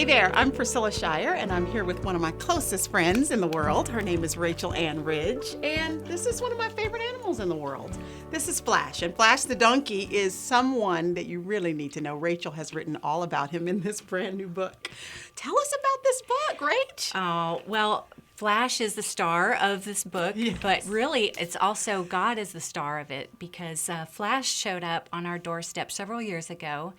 Hey there, I'm Priscilla Shire, and I'm here with one of my closest friends in the world. Her name is Rachel Ann Ridge, and this is one of my favorite animals in the world. This is Flash, and Flash the donkey is someone that you really need to know. Rachel has written all about him in this brand new book. Tell us about this book, Rach. Oh, well, Flash is the star of this book, Yes. but really it's also God is the star of it because Flash showed up on our doorstep several years ago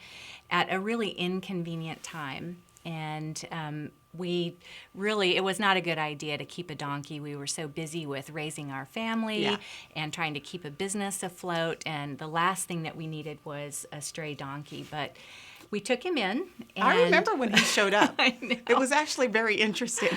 at a really inconvenient time. And it was not a good idea to keep a donkey. We were so busy with raising our family and trying to keep a business afloat. And the last thing that we needed was a stray donkey. But we took him in. And I remember when he showed up. I know. It was actually very interesting.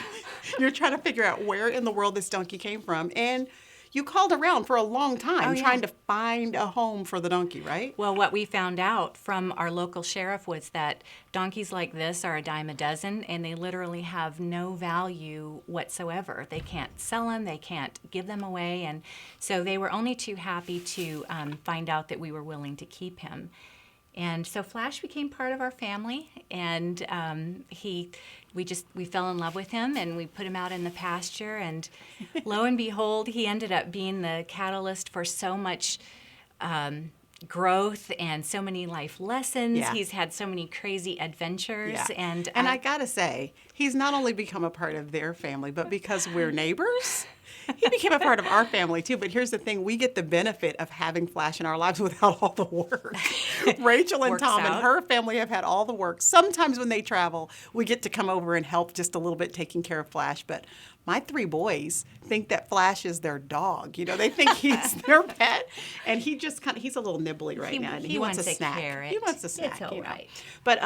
You're trying to figure out where in the world this donkey came from. And you called around for a long time trying to find a home for the donkey, right? Well, what we found out from our local sheriff was that donkeys like this are a dime a dozen, and they literally have no value whatsoever. They can't sell them, they can't give them away, and so they were only too happy to find out that we were willing to keep him. And so Flash became part of our family, and we fell in love with him, and we put him out in the pasture, and lo and behold, he ended up being the catalyst for so much growth and so many life lessons. Yeah. He's had so many crazy adventures, and I gotta say, he's not only become a part of their family, but because we're neighbors, he became a part of our family too. But here's the thing, we get the benefit of having Flash in our lives without all the work. Rachel and Works Tom and out. her family have had all the work. Sometimes when they travel, we get to come over and help just a little bit taking care of Flash. But my 3 boys think that Flash is their dog. You know, they think he's their pet. And he's a little nibbly right now. And he wants a wants a snack. carrot. He wants a snack. It's all you know. right. But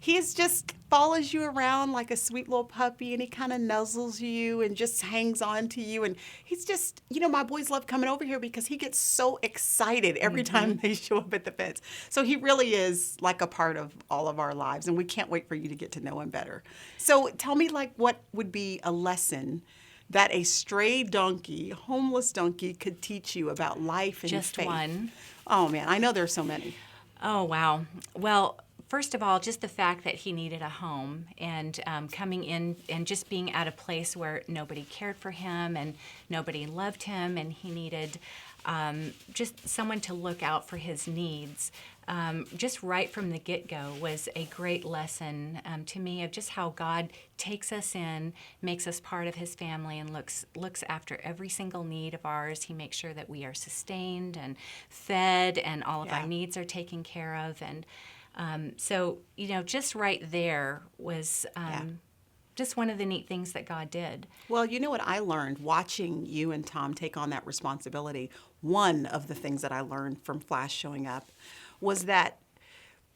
he's just follows you around like a sweet little puppy, and he kind of nuzzles you and just hangs on to you. And he's just, my boys love coming over here because he gets so excited every time they show up at the fence. So he really is like a part of all of our lives, and we can't wait for you to get to know him better. So tell me, what would be a lesson that a stray donkey, homeless donkey, could teach you about life and Just faith? one. Oh, man, I know there's so many. Oh, wow. Well, first of all, just the fact that he needed a home and coming in and just being at a place where nobody cared for him and nobody loved him, and he needed just someone to look out for his needs. Just right from the get-go was a great lesson to me of just how God takes us in, makes us part of his family, and looks after every single need of ours. He makes sure that we are sustained and fed, and all of our needs are taken care of. And so, just right there was just one of the neat things that God did. Well, you know what I learned watching you and Tom take on that responsibility? One of the things that I learned from Flash showing up was that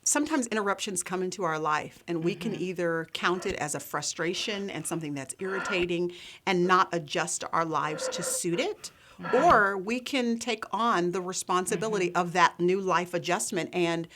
sometimes interruptions come into our life, and we can either count it as a frustration and something that's irritating and not adjust our lives to suit it, or we can take on the responsibility of that new life adjustment. And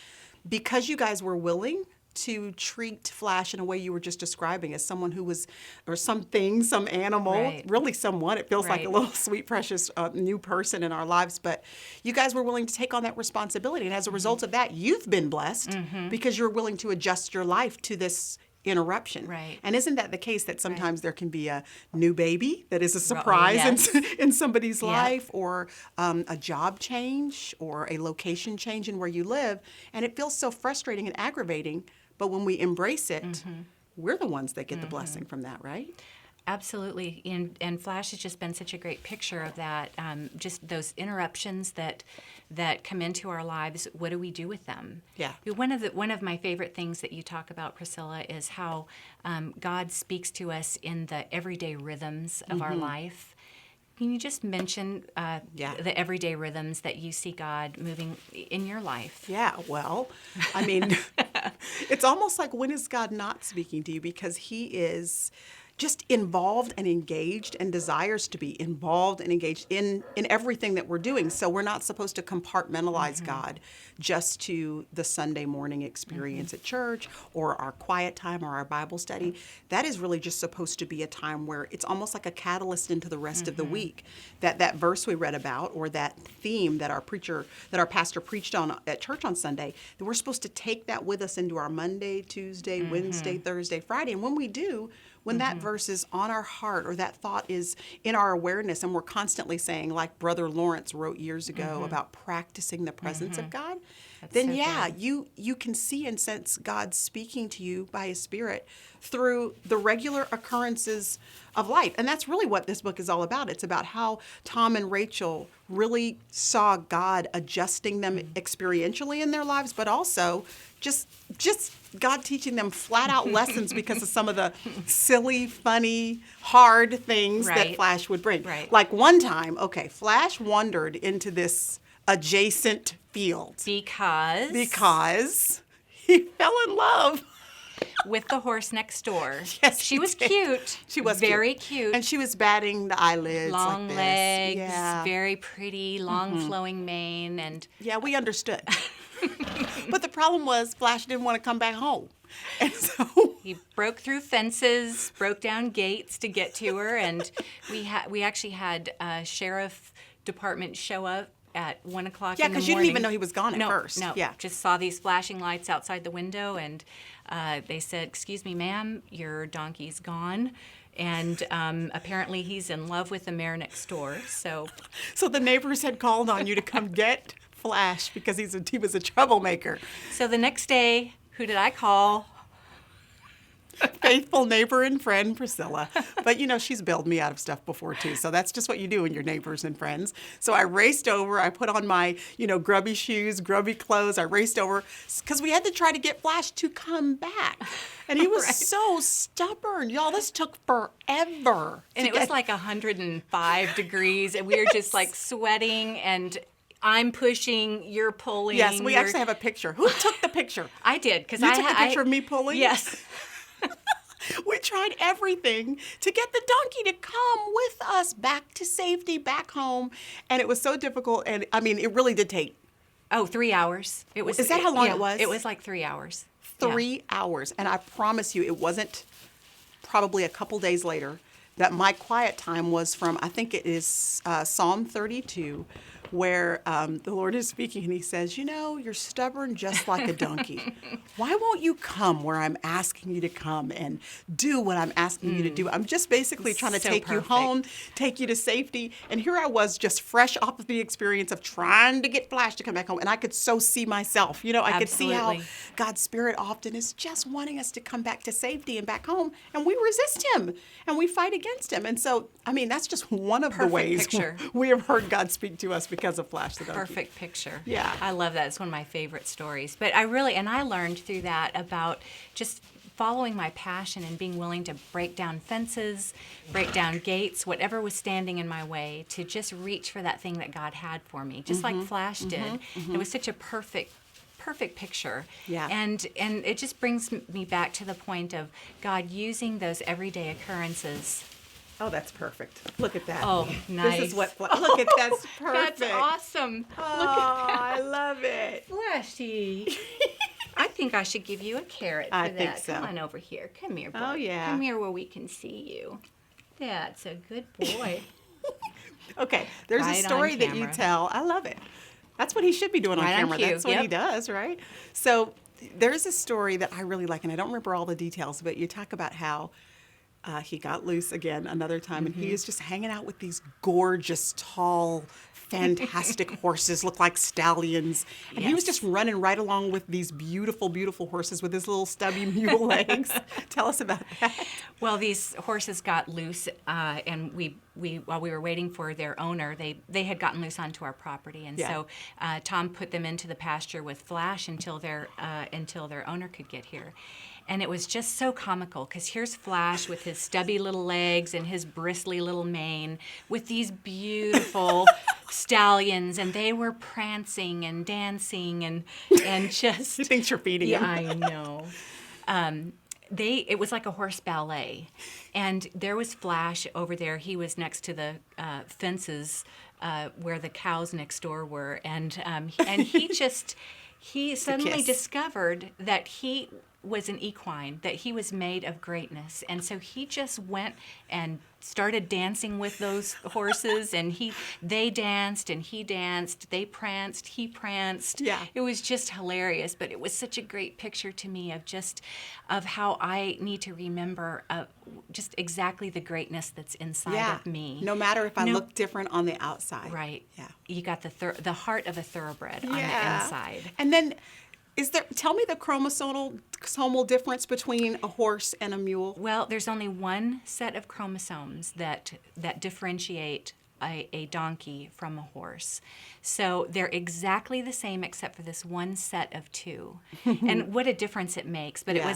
because you guys were willing to treat Flash in a way you were just describing as someone who was, or something, some animal, Right. really someone. It feels like a Right. little sweet, precious new person in our lives. But you guys were willing to take on that responsibility. And as a result of that, you've been blessed because you're willing to adjust your life to this interruption. Right. And isn't that the case that sometimes there can be a new baby that is a surprise yes. in somebody's Yep. life, or a job change, or a location change in where you live, and it feels so frustrating and aggravating. But when we embrace it, we're the ones that get the blessing from that, right? Absolutely, and Flash has just been such a great picture of that. Just those interruptions that come into our lives. What do we do with them? Yeah. One of my favorite things that you talk about, Priscilla, is how God speaks to us in the everyday rhythms of our life. Can you just mention the everyday rhythms that you see God moving in your life? Yeah, well, I mean, it's almost like, when is God not speaking to you? Because he is, just involved and engaged and desires to be involved and engaged in everything that we're doing. So we're not supposed to compartmentalize God just to the Sunday morning experience at church or our quiet time or our Bible study. That is really just supposed to be a time where it's almost like a catalyst into the rest of the week. That verse we read about, or that theme that our pastor preached on at church on Sunday, that we're supposed to take that with us into our Monday, Tuesday, Wednesday, Thursday, Friday. And when we do, when that verse is on our heart or that thought is in our awareness, and we're constantly saying, like Brother Lawrence wrote years ago about practicing the presence of God, then so you can see and sense God speaking to you by His Spirit through the regular occurrences of life. And that's really what this book is all about. It's about how Tom and Rachel really saw God adjusting them experientially in their lives, but also just God teaching them flat out lessons because of some of the silly, funny, hard things that Right. Flash would bring. Right. Like one time, Flash wandered into this adjacent field Because he fell in love. with the horse next door. Yes, she he was did. cute. She was very cute. And she was batting the eyelids long like this. legs, Yeah. very pretty, long flowing mane, and Yeah, we understood. But the problem was Flash didn't want to come back home. And so he broke through fences, broke down gates to get to her, and we actually had a sheriff department show up at 1 o'clock Yeah, in the morning. because you didn't even know he was gone at No, first. No, Yeah. just saw these flashing lights outside the window, and they said, "Excuse me, ma'am, your donkey's gone." And apparently he's in love with the mare next door. So the neighbors had called on you to come get Flash because he was a troublemaker. the next day, who did I call? Faithful neighbor and friend Priscilla. But she's bailed me out of stuff before too. So that's just what you do when you're neighbors and friends. So I raced over, I put on my, grubby shoes, grubby clothes. I raced over because we had to try to get Flash to come back. And he was Right. so stubborn. Y'all, this took forever. And it was like 105 degrees, and we were just like sweating, and I'm pushing, you're pulling. Yes, we you're- actually have a picture. Who took the picture? I did, because You I took the picture of me pulling? Yes. We tried everything to get the donkey to come with us back to safety, back home. And it was so difficult. And I mean, it really did take Oh, 3 hours. It was. Is that how long yeah, it was? It was like 3 hours. Yeah. 3 hours. And I promise you, it wasn't probably a couple days later that my quiet time was from, I think it is Psalm 32, where the Lord is speaking and He says, you're stubborn just like a donkey. Why won't you come where I'm asking you to come and do what I'm asking you to do? I'm just basically trying to So take perfect. you home, take you to safety. And here I was just fresh off of the experience of trying to get Flash to come back home. And I could so see myself. I could see how Absolutely. God's Spirit often is just wanting us to come back to safety and back home. And we resist Him and we fight against Him. And so, I mean, that's just one of the Perfect ways picture. we have heard God speak to us because of Flash the donkey. Perfect picture. Yeah. I love that. It's one of my favorite stories. But I learned through that about just following my passion and being willing to break down fences, break down gates, whatever was standing in my way, to just reach for that thing that God had for me, just like Flash did. It was such a perfect picture. Yeah. And it just brings me back to the point of God using those everyday occurrences. Oh, that's perfect. Look at that. Oh, nice. This is what, look at that's perfect. That's awesome. Oh, I love it. Flashy. I think I should give you a carrot for I that. think so. Come on over here. Come here, boy. Oh, yeah. Come here where we can see you. That's a good boy. Okay, there's Right a on story that you camera. tell. I love it. That's what he should be doing on Right on camera. cue, That's what he yep. does, right? So there's a story that I really like, and I don't remember all the details, but you talk about how he got loose again another time, and he is just hanging out with these gorgeous, tall, fantastic horses, look like stallions. And he was Yes. just running right along with these beautiful, beautiful horses with his little stubby mule legs. Tell us about that. Well, these horses got loose, and we while we were waiting for their owner, they had gotten loose onto our property, and Yeah. so Tom put them into the pasture with Flash until their owner could get here. And it was just so comical because here's Flash with his stubby little legs and his bristly little mane with these beautiful stallions, and they were prancing and dancing and just He thinks you're feeding yeah, him. I know. it was like a horse ballet, and there was Flash over there. He was next to the fences where the cows next door were, and he suddenly kiss. discovered that he was an equine, that he was made of greatness, and so he just went and started dancing with those horses, and they danced and he danced, they pranced, he pranced. Yeah. It was just hilarious, but it was such a great picture to me of how I need to remember just exactly the greatness that's inside of me. No matter if I look different on the outside. Right. Yeah. You got the heart of a thoroughbred on the inside. And then tell me the chromosomal difference between a horse and a mule. Well, there's only one set of chromosomes that differentiate a donkey from a horse. So they're exactly the same except for this one set of two. And what a difference it makes. But Yeah.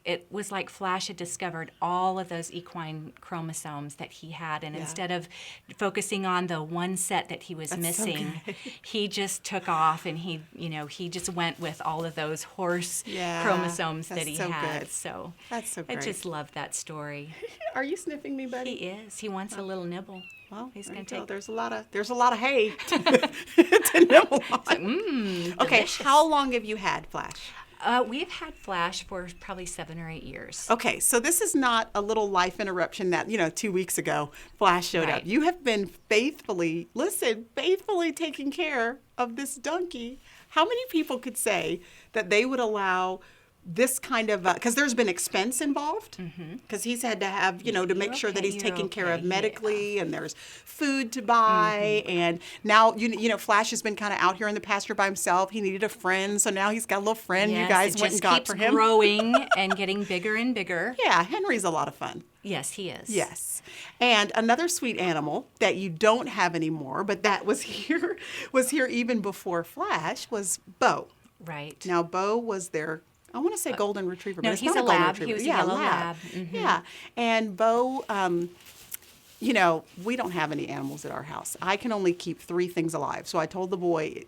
it was like Flash had discovered all of those equine chromosomes that he had, and instead of focusing on the one set that he was missing, he just took off and he just went with all of those horse chromosomes that he had. Good. So That's so I great. just love that story. Are you sniffing me, buddy? He is. He wants a little nibble. Well, He's there going you to go. take. There's a lot of hay to nibble on. Okay, delicious. how long have you had Flash? We've had Flash for probably 7 or 8 years. Okay, so this is not a little life interruption that, 2 weeks ago Flash showed up. Right. You have been faithfully taking care of this donkey. How many people could say that they would allow this kind of, because there's been expense involved, because he's had to have, to make sure that he's taken care of medically, and there's food to buy, and now, Flash has been kind of out here in the pasture by himself. He needed a friend, so now he's got a little friend you guys went and got for him. It just keeps growing and getting bigger and bigger. Yeah, Henry's a lot of fun. Yes, he is. Yes. And another sweet animal that you don't have anymore, but that was here even before Flash, was Bo. Right. Now, Bo was their, I want to say golden retriever, no, but it's he's not a golden lab. retriever. He was a yeah, yellow lab. Yeah. And Bo, we don't have any animals at our house. I can only keep 3 things alive. So I told the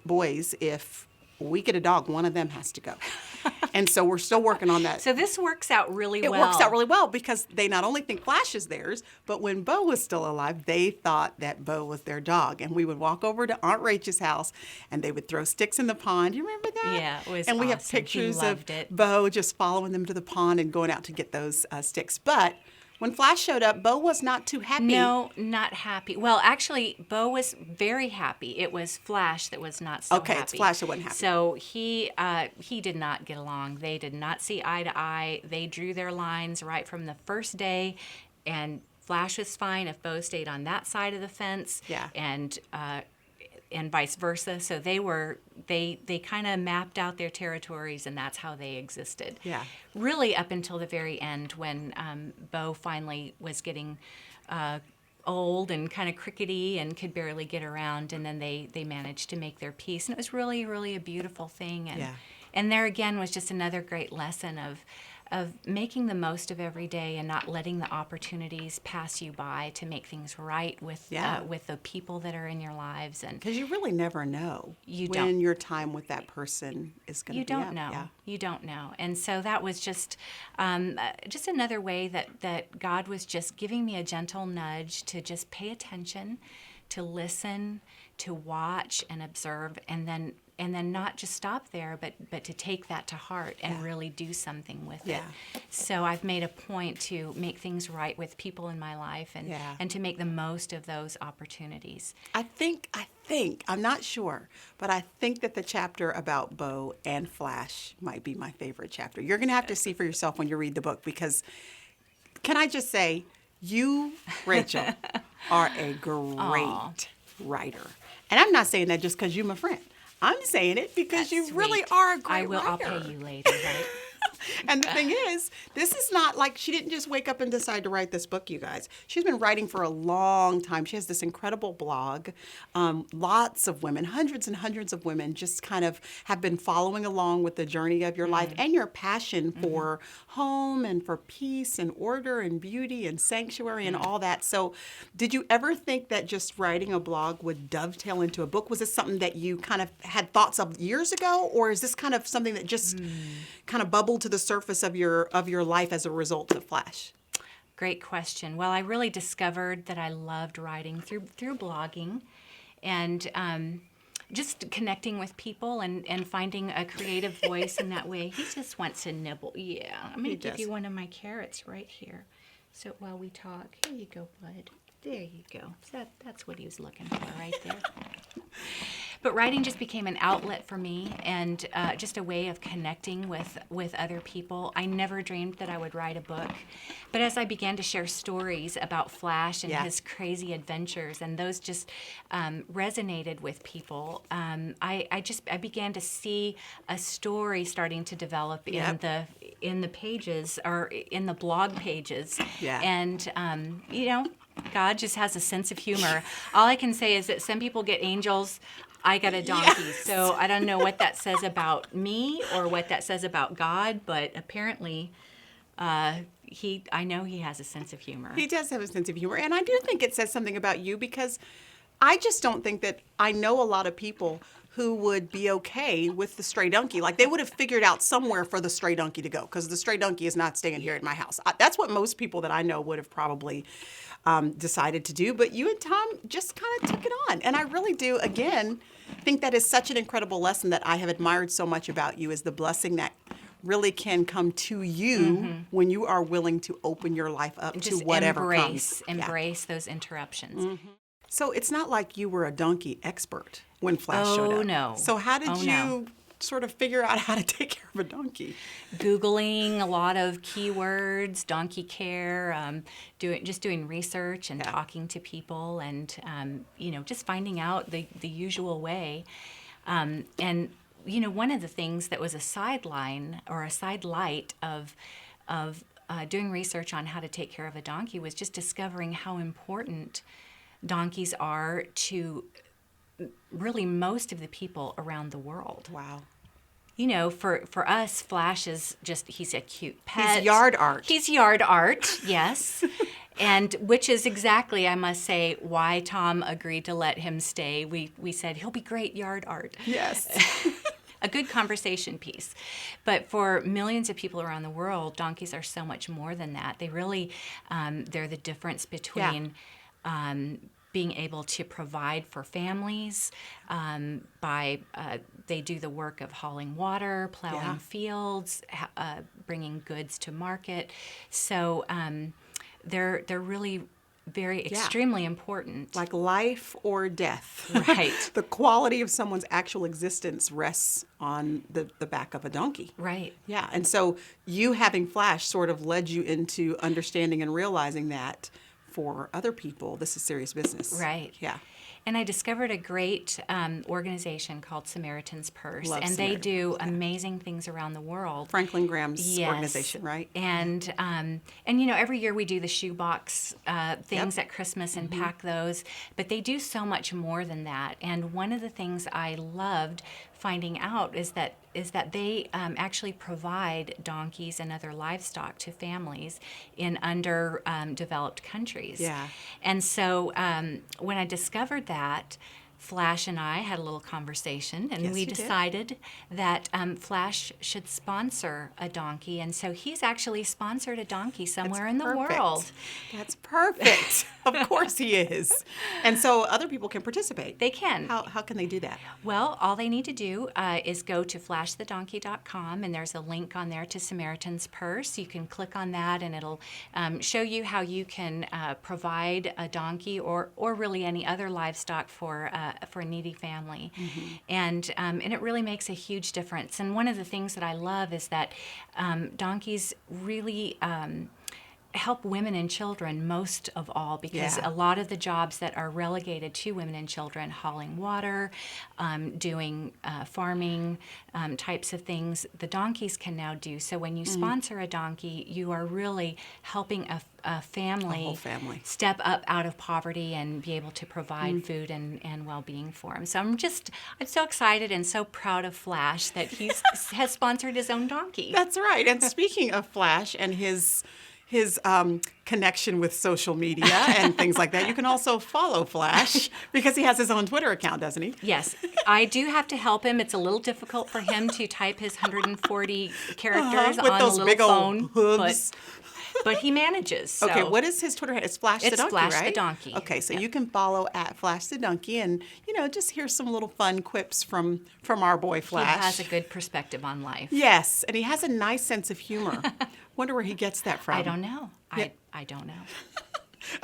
boys, if we get a dog, one of them has to go. And so we're still working on that. So this works out really well. It works out really well because they not only think Flash is theirs, but when Bo was still alive, they thought that Bo was their dog. And we would walk over to Aunt Rachel's house, and they would throw sticks in the pond. You remember that? Yeah, it was And we have awesome. He pictures of loved it. Bo just following them to the pond and going out to get those sticks. But when Flash showed up, Bo was not too happy. No, not happy. Well, actually, Bo was very happy. It was Flash that was not so happy. Okay, it's Flash that wasn't happy. So he did not get along. They did not see eye to eye. They drew their lines right from the first day, and Flash was fine if Bo stayed on that side of the fence. Yeah. And vice versa. So they kind of mapped out their territories, and that's how they existed. Yeah. Really up until the very end when Bo finally was getting old and kind of crickety and could barely get around, and then they managed to make their peace. And it was really, really a beautiful thing. And, Yeah. and there again was just another great lesson of making the most of every day and not letting the opportunities pass you by to make things right with the people that are in your lives. And Because you really never know You when don't. your time with that person is going to you be up. don't know. Yeah. You don't know. And so that was just another way that God was just giving me a gentle nudge to just pay attention, to listen, to watch and observe, and then not just stop there, but to take that to heart and really do something with Yeah. it. So I've made a point to make things right with people in my life and to make the most of those opportunities. I think, I'm not sure, but I think that the chapter about Bo and Flash might be my favorite chapter. You're going to have to see for yourself when you read the book, because can I just say, you, Rachel, are a great writer. And I'm not saying that just because you're my friend. I'm saying it because That's you really sweet. are a great I will. writer. I'll pay you later, right? And the thing is, this is not like she didn't just wake up and decide to write this book, you guys. She's been writing for a long time. She has this incredible blog. Lots of women, hundreds and hundreds of women just kind of have been following along with the journey of your life and your passion for home and for peace and order and beauty and sanctuary and all that. So did you ever think that just writing a blog would dovetail into a book? Was this something that you kind of had thoughts of years ago, or is this kind of something that just kind of bubbled to the the surface of your life as a result of Flash? Great question. Well, I really discovered that I loved writing through blogging, and just connecting with people and finding a creative voice in that way. He just wants to nibble. Yeah, I'm going to give you one of my carrots right here. So while we talk, here you go, bud. There you go. That's what he was looking for right there. But writing just became an outlet for me, and just a way of connecting with other people. I never dreamed that I would write a book, but as I began to share stories about Flash and his crazy adventures, and those just resonated with people, I began to see a story starting to develop in the pages, or in the blog pages. And God just has a sense of humor. All I can say is that some people get angels. I got a donkey. Yes. So I don't know what that says about me or what that says about God, but apparently I know he has a sense of humor. He does have a sense of humor. And I do think it says something about you, because I just don't think that I know a lot of people who would be okay with the stray donkey. Like, they would have figured out somewhere for the stray donkey to go, because the stray donkey is not staying here at my house. That's what most people that I know would have probably decided to do. But you and Tom just kind of took it on. And I really do, again, think that is such an incredible lesson that I have admired so much about you, is the blessing that really can come to you when you are willing to open your life up just to whatever comes. Embrace those interruptions. So it's not like you were a donkey expert when Flash showed up. Oh, no. So how did you sort of figure out how to take care of a donkey? Googling a lot of keywords, donkey care, doing research and talking to people, and just finding out the usual way. And one of the things that was a sideline or a sidelight of doing research on how to take care of a donkey was just discovering how important donkeys are to really most of the people around the world. Wow. For us, Flash is he's a cute pet. He's yard art. He's yard art, yes. And which is exactly, I must say, why Tom agreed to let him stay. We said, he'll be great yard art. Yes. A good conversation piece. But for millions of people around the world, donkeys are so much more than that. They really, they're the difference between being able to provide for families by they do the work of hauling water, plowing fields, bringing goods to market. So they're really very extremely important. Like life or death. Right. The quality of someone's actual existence rests on the back of a donkey. Right. Yeah. And so you having Flash sort of led you into understanding and realizing that for other people, this is serious business. Right. Yeah. And I discovered a great organization called Samaritan's Purse. Love and Samaritan's, they do amazing things around the world. Franklin Graham's organization, right? And every year we do the shoebox things at Christmas and pack those. But they do so much more than that. And one of the things I loved finding out is that they actually provide donkeys and other livestock to families in underdeveloped countries. Yeah. And so when I discovered that, Flash and I had a little conversation, and we decided that Flash should sponsor a donkey. And so he's actually sponsored a donkey somewhere in the world. That's perfect. Of course he is. And so other people can participate. They can. How can they do that? Well, all they need to do is go to flashthedonkey.com, and there's a link on there to Samaritan's Purse. You can click on that, and it'll show you how you can provide a donkey or really any other livestock for a needy family. And it really makes a huge difference. And one of the things that I love is that donkeys really help women and children most of all, because a lot of the jobs that are relegated to women and children, hauling water, doing farming types of things, the donkeys can now do. So when you sponsor a donkey, you are really helping a family, a whole family step up out of poverty and be able to provide food and well-being for them. So I'm so excited and so proud of Flash that he has sponsored his own donkey. That's right. And speaking of Flash and his his connection with social media and things like that. You can also follow Flash because he has his own Twitter account, doesn't he? Yes, I do have to help him. It's a little difficult for him to type his 140 characters With on those the big little old phone, hooves. but he manages. So. Okay, what is his Twitter handle? It's Flash the It's Donkey, Flash the right? Donkey. Okay, so Yep. you can follow at Flash the Donkey and, just hear some little fun quips from our boy Flash. He has a good perspective on life. Yes, and he has a nice sense of humor. Wonder where he gets that from. I don't know. Yeah. I don't know.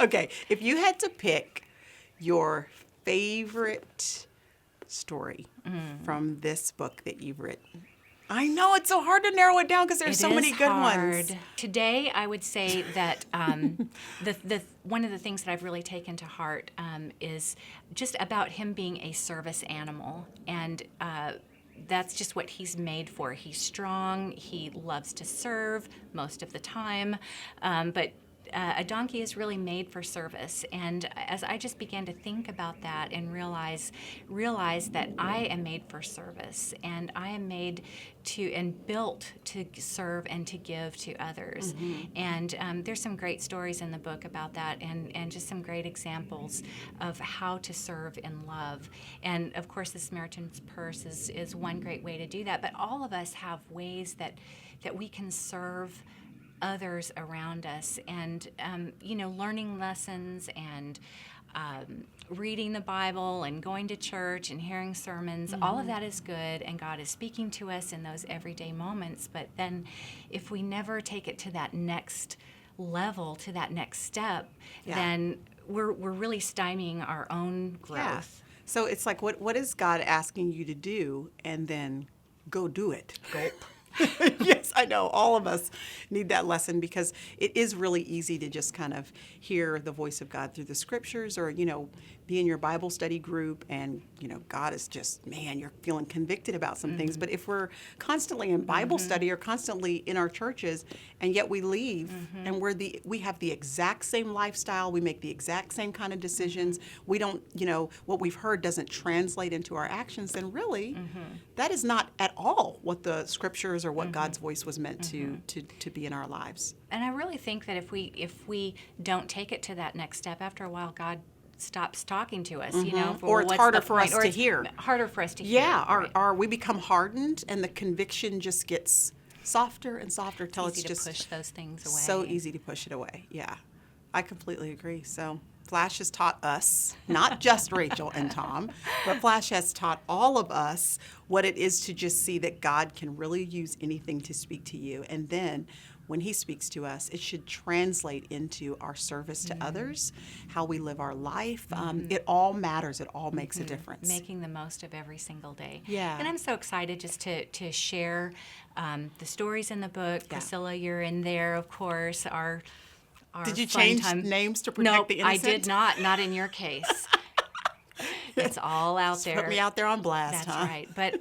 Okay, if you had to pick your favorite story from this book that you've written. I know it's so hard to narrow it down because there's so many good ones. Today, I would say that the one of the things that I've really taken to heart is just about him being a service animal, and that's just what he's made for. He's strong. He loves to serve most of the time, but a donkey is really made for service. And as I just began to think about that and realize that I am made for service, and I am made to and built to serve and to give to others. And there's some great stories in the book about that, and just some great examples of how to serve in love. And of course, the Samaritan's Purse is one great way to do that. But all of us have ways that we can serve others around us, and learning lessons and reading the Bible and going to church and hearing sermons. All of that is good, and God is speaking to us in those everyday moments. But then if we never take it to that next level, to that next step, then we're really stymieing our own growth. Yeah. So it's like, what is God asking you to do? And then go do it. Gulp. Yes, I know. All of us need that lesson because it is really easy to just kind of hear the voice of God through the scriptures or, be in your Bible study group and, God is just, man, you're feeling convicted about some things. But if we're constantly in Bible study or constantly in our churches and yet we leave and we have the exact same lifestyle, we make the exact same kind of decisions, we don't, what we've heard doesn't translate into our actions, then really that is not at all what the scriptures or what God's voice was meant to be in our lives. And I really think that if we don't take it to that next step, after a while, God stops talking to us. Or it's harder for us to hear. Harder for us to hear. Yeah, right. we become hardened, and the conviction just gets softer and softer till It's easy just to push those things away. so easy to push it away. Yeah, I completely agree. So Flash has taught us, not just Rachel and Tom, but Flash has taught all of us what it is to just see that God can really use anything to speak to you. And then when he speaks to us, it should translate into our service to others, how we live our life. It all matters. It all makes a difference. Making the most of every single day. Yeah. And I'm so excited just to share the stories in the book. Yeah. Priscilla, you're in there, of course. Our Did you fun change time. names to protect No, the I innocent? did not. Not in your case. It's all out there. Put me out there on blast, That's huh? right. But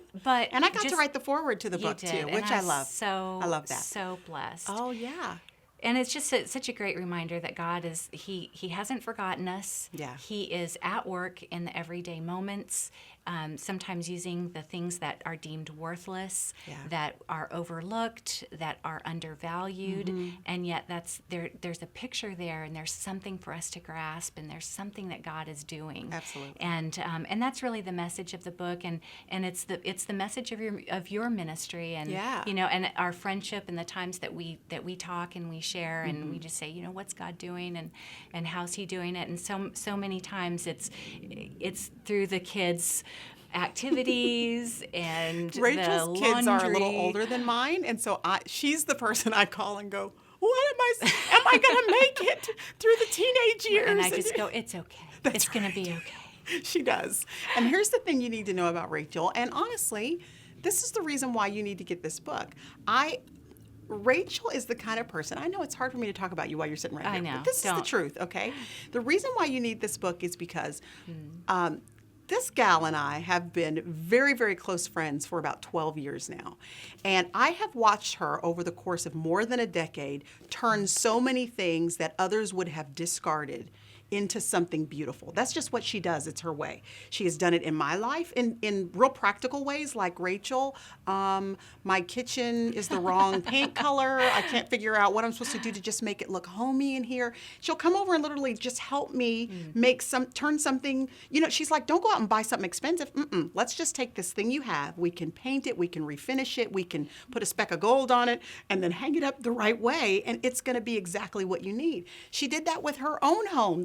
And I got to just- write the foreword to the you book did, too, and which I love. So I love that. So blessed. Oh yeah. And it's just such a great reminder that God is, he hasn't forgotten us. Yeah. He is at work in the everyday moments, sometimes using the things that are deemed worthless, Yeah. that are overlooked, that are undervalued. And yet there's a picture there, and there's something for us to grasp, and there's something that God is doing. Absolutely. And that's really the message of the book, and it's the message of your ministry, and Yeah. and our friendship, and the times that we talk and we share, and we just say, what's God doing, and how's he doing it. And so many times it's through the kids' activities and Rachel's the kids are a little laundry. older than mine, and so she's the person I call and go, "What am I going to make it through the teenage years?" And I just go, it's okay. It's going to be okay. She does. And here's the thing you need to know about Rachel, and honestly, this is the reason why you need to get this book. Rachel is the kind of person, I know it's hard for me to talk about you while you're sitting right I here, know. but this is the Don't. truth, okay? The reason why you need this book is because this gal and I have been very, very close friends for about 12 years now. And I have watched her over the course of more than a decade turn so many things that others would have discarded into something beautiful. That's just what she does. It's her way. She has done it in my life in real practical ways, like Rachel. My kitchen is the wrong paint color. I can't figure out what I'm supposed to do to just make it look homey in here. She'll come over and literally just help me turn something, she's like, don't go out and buy something expensive. Let's just take this thing you have. We can paint it. We can refinish it. We can put a speck of gold on it and then hang it up the right way. And it's going to be exactly what you need. She did that with her own home.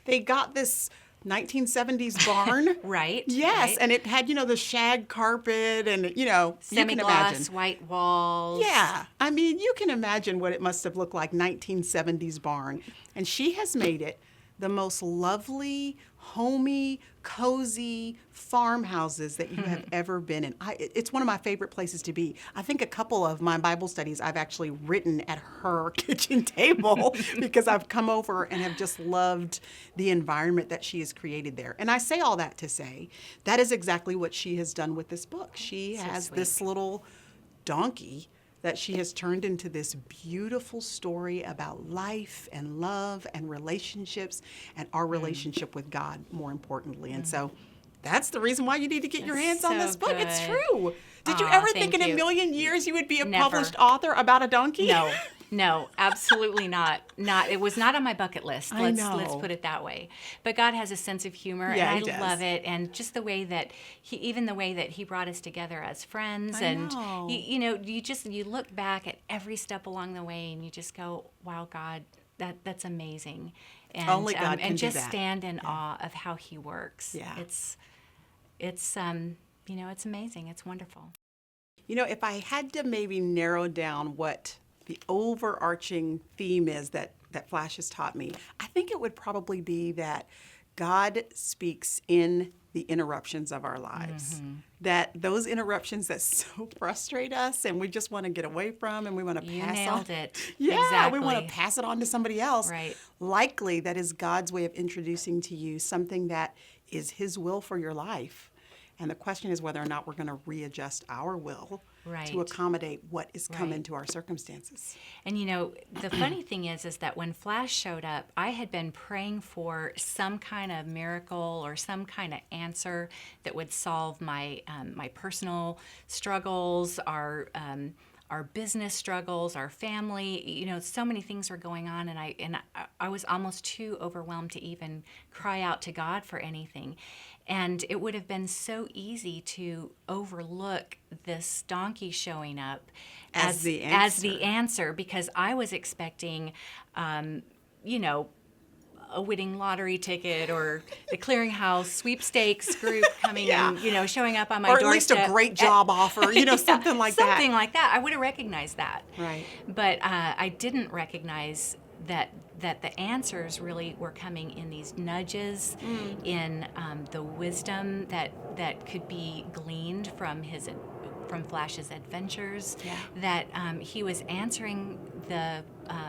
They got this 1970s barn. Right. Yes. Right. And it had, the shag carpet and, you can imagine. Semi-gloss, white walls. Yeah. I mean, you can imagine what it must have looked like, 1970s barn. And she has made it the most lovely, homey, cozy farmhouses that you have ever been in. It's one of my favorite places to be. I think a couple of my Bible studies I've actually written at her kitchen table because I've come over and have just loved the environment that she has created there. And I say all that to say that is exactly what she has done with this book. She has this little donkey that she has turned into this beautiful story about life and love and relationships and our relationship with God, more importantly. And so that's the reason why you need to get your hands on this book. good. It's true. Did you Aw, ever thank think in a you. million years you would be a Never. published author about a donkey? No, absolutely not. It was not on my bucket list. Let's put it that way. But God has a sense of humor, Yeah, and he I does. love it. And just the way that he brought us together as friends, and know. you look back at every step along the way, and you just go, "Wow, God, that's amazing." And Only God can and do just that. stand in awe of how He works. Yeah. It's it's amazing. It's wonderful. If I had to maybe narrow down what the overarching theme is that Flash has taught me, I think it would probably be that God speaks in the interruptions of our lives. That those interruptions that so frustrate us and we just want to get away from and we want to You pass nailed on. it. Yeah, Exactly. we want to pass it on to somebody else. Right. Likely that is God's way of introducing to you something that is His will for your life. And the question is whether or not we're going to readjust our will Right. to accommodate what is come Right. into our circumstances. And the funny thing is that when Flash showed up, I had been praying for some kind of miracle or some kind of answer that would solve my my personal struggles, our business struggles, our family. So many things were going on, and I was almost too overwhelmed to even cry out to God for anything. And it would have been so easy to overlook this donkey showing up As the answer, because I was expecting, a winning lottery ticket or the clearinghouse sweepstakes group coming and, showing up on my Or doorstep. at least a great job offer, something like that. Something like that. I would have recognized that. Right. But I didn't recognize that the answers really were coming in these nudges, in the wisdom that could be gleaned from Flash's adventures. Yeah. That he was answering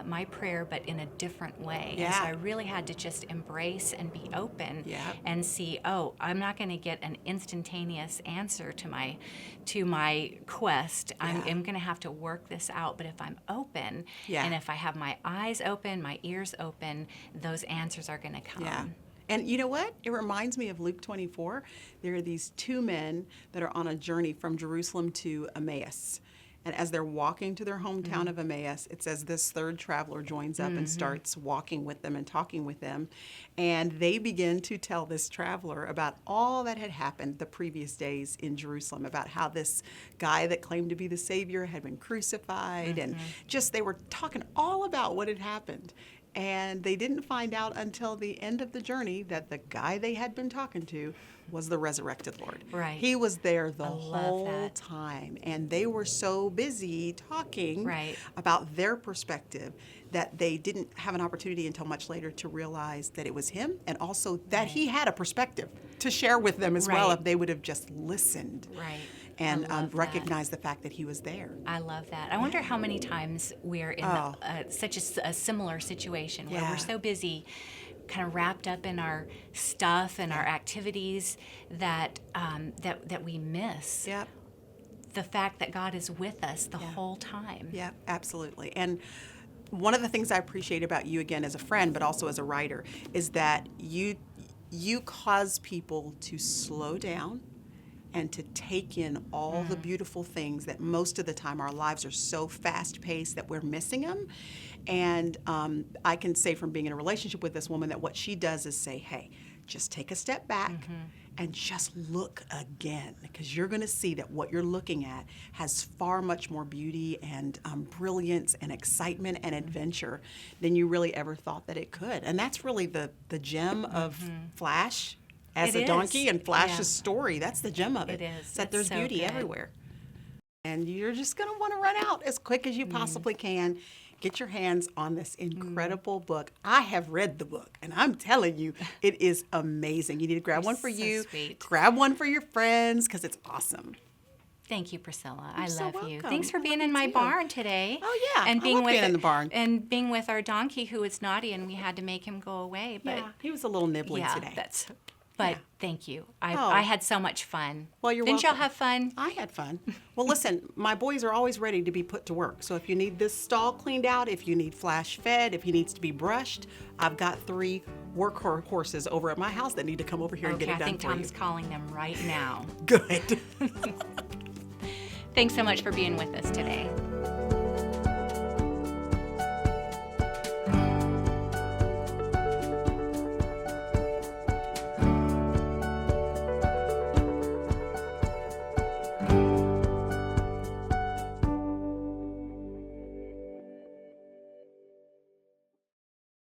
my prayer, but in a different way. And Yeah. so I really had to just embrace and be open Yeah. and see, I'm not going to get an instantaneous answer to my quest. I'm going to have to work this out. But if I'm open, Yeah. and if I have my eyes open, my ears open, those answers are going to come. Yeah. And you know what? It reminds me of Luke 24. There are these two men that are on a journey from Jerusalem to Emmaus. And as they're walking to their hometown of Emmaus, it says this third traveler joins up and starts walking with them and talking with them. And they begin to tell this traveler about all that had happened the previous days in Jerusalem, about how this guy that claimed to be the Savior had been crucified. And just they were talking all about what had happened. And they didn't find out until the end of the journey that the guy they had been talking to was the resurrected Lord. Right. He was there the I love whole that. time. And they were so busy talking Right. about their perspective that they didn't have an opportunity until much later to realize that it was him, and also that he had a perspective to share with them as well Right. if they would have just listened. Right. And I love that. recognize the fact that he was there. I love that. I wonder how many times we're in such a similar situation where Yeah. we're so busy, kind of wrapped up in our stuff and our activities that we miss the fact that God is with us the whole time. Yeah, absolutely. And one of the things I appreciate about you, again, as a friend, but also as a writer, is that you cause people to slow down and to take in all the beautiful things that most of the time our lives are so fast-paced that we're missing them. And I can say from being in a relationship with this woman that what she does is say, hey, just take a step back and just look again, because you're going to see that what you're looking at has far much more beauty and brilliance and excitement and adventure than you really ever thought that it could. And that's really the gem of Flash as It a donkey is. and Flash's Yeah. story. That's the gem of it. It is. That It's there's so beauty good. everywhere. And you're just going to want to run out as quick as you possibly can. Get your hands on this incredible book. I have read the book, and I'm telling you, it is amazing. You need to grab one for so you, sweet. grab one for your friends, because it's awesome. Thank you, Priscilla. I so love you. welcome. Thanks for I being love in you my too. barn today. Oh, yeah. and I being love with being in the barn. and being with our donkey who was naughty, and we had to make him go away. But Yeah, he was a little nibbly yeah, today. But Yeah. thank you. Oh. I had so much fun. Well, you're Didn't welcome. y'all have fun? I had fun. Well, listen, my boys are always ready to be put to work. So if you need this stall cleaned out, if you need Flash fed, if he needs to be brushed, I've got 3 horses over at my house that need to come over here and Okay, get it I done think for Tom's you. calling them right now. Good. Thanks so much for being with us today.